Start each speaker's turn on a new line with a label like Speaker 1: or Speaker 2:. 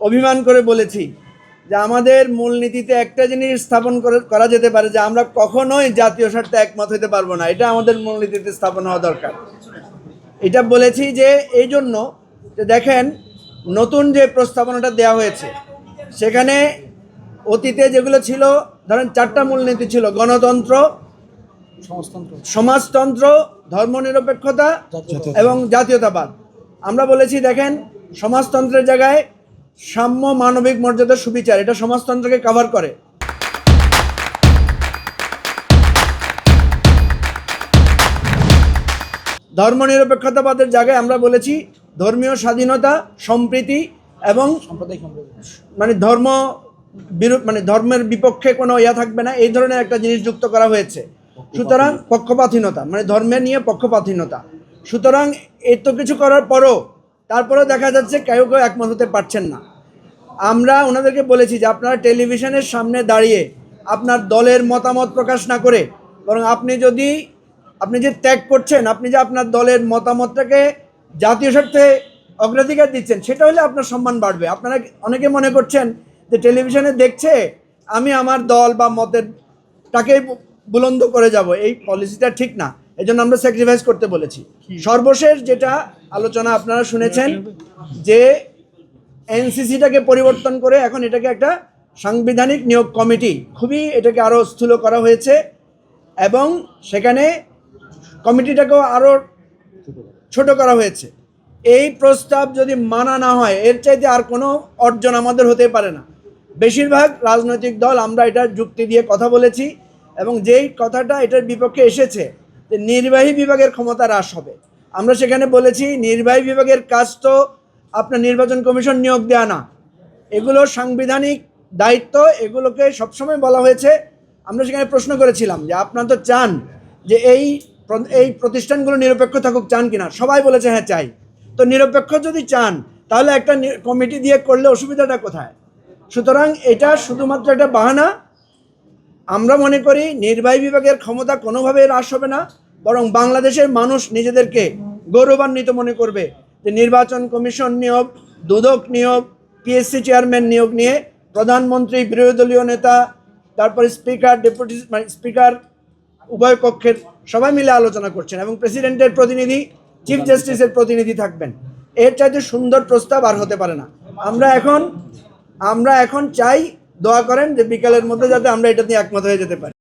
Speaker 1: অভিমান করে বলেছি যে আমাদের মূলনীতিতে একটা জিনিস স্থাপন করা যেতে পারে যে আমরা কখনোই জাতীয় স্বার্থে একমত হতে পারবো না, এটা আমাদের মূলনীতিতে স্থাপন হওয়া দরকার। এটা বলেছি যে এই জন্য যে দেখেন নতুন যে প্রস্তাবনাটা দেওয়া হয়েছে সেখানে অতীতে যেগুলো ছিল, ধরেন 4টা মূলনীতি ছিল: গণতন্ত্র, সমাজতন্ত্র, ধর্মনিরপেক্ষতা এবং জাতীয়তাবাদ। আমরা বলেছি দেখেন সমাজতন্ত্রের জায়গায় সাম্য, মানবিক মর্যাদা, সুবিচার, এটা সমাজতন্ত্রকে কভার করে। ধর্মনিরপেক্ষতাবাদের জায়গায় আমরা বলেছি ধর্মীয় স্বাধীনতা, সম্প্রীতি এবং মানে ধর্মের বিপক্ষে কোনো থাকবে না, এই ধরনের একটা জিনিস যুক্ত করা হয়েছে। সুতরাং পক্ষপাতহীনতা, মানে ধর্মের নিয়ে পক্ষপাতহীনতা। সুতরাং এত কিছু করার পরও তারপরেও দেখা যাচ্ছে কেউ একমত হতে পারছেন না। আমরা ওনাদেরকে বলেছি যে আপনারা টেলিভিশনের সামনে দাঁড়িয়ে আপনার দলের মতামত প্রকাশ না করে বরং আপনি যে ত্যাগ করছেন, আপনি যে আপনার দলের মতামতটাকে জাতীয় স্বার্থে অগ্রাধিকার দিচ্ছেন, সেটা হলে আপনার সম্মান বাড়বে। আপনারা অনেকে মনে করছেন যে টেলিভিশনে দেখছে আমি আমার দল বা মতেরটাকেই বুলন্দ করে যাব, এই পলিসিটা ঠিক না। এই জন্য আমরা স্যাক্রিফাইস করতে বলেছি। সর্বশেষ যেটা আলোচনা আপনারা শুনেছেন যে এনসিসিটাকে পরিবর্তন করে এখন এটাকে একটা সাংবিধানিক নিয়োগ কমিটি, খুবই এটাকে আরও স্থূল করা হয়েছে এবং সেখানে কমিটিটাকেও আরও ছোট করা হয়েছে। এই প্রস্তাব যদি মানা না হয় এর চাইতে আর কোনো অর্জন আমাদের হতে পারে না। বেশিরভাগ রাজনৈতিক দল আমরা এটা যুক্তি দিয়ে কথা বলেছি এবং যেই কথাটা এটার বিপক্ষে এসেছে যে নির্বাহী বিভাগের ক্ষমতা হ্রাস হবে, আমরা সেখানে বলেছি নির্বাহী বিভাগের কাজ তো আপনার নির্বাচন কমিশন নিয়োগ দেওয়া না, এগুলো সাংবিধানিক দায়িত্ব, এগুলোকে সবসময় বলা হয়েছে। আমরা সেখানে প্রশ্ন করেছিলাম যে আপনারা তো চান যে এই প্রতিষ্ঠানগুলো নিরপেক্ষ থাকুক, চান কিনা? সবাই বলেছে হ্যাঁ চাই। তো নিরপেক্ষ যদি চান তাহলে একটা কমিটি দিয়ে করলে অসুবিধাটা কোথায়? সুতরাং এটা শুধুমাত্র একটা বাহানা। আমরা মনে করি নির্বাহী বিভাগের ক্ষমতা কোনোভাবেই হ্রাস হবে না, বরং বাংলাদেশের মানুষ নিজেদেরকে গৌরবান্বিত মনে করবে যে নির্বাচন কমিশন নিয়োগ, দুদক নিয়োগ, পিএসসি চেয়ারম্যান নিয়োগ নিয়ে প্রধানমন্ত্রী, বিরোধী দলীয় নেতা, তারপরে স্পিকার, ডেপুটি স্পিকার উভয় কক্ষের সবাই মিলে আলোচনা করছেন এবং প্রেসিডেন্টের প্রতিনিধি, চিফ জাস্টিসের প্রতিনিধি থাকবেন। এর চাইতে সুন্দর প্রস্তাব আর হতে পারে না। আমরা এখন চাই, দোয়া করেন যে বিকালের মধ্যে যাতে আমরা এটা নিয়ে একমত হয়ে যেতে পারি।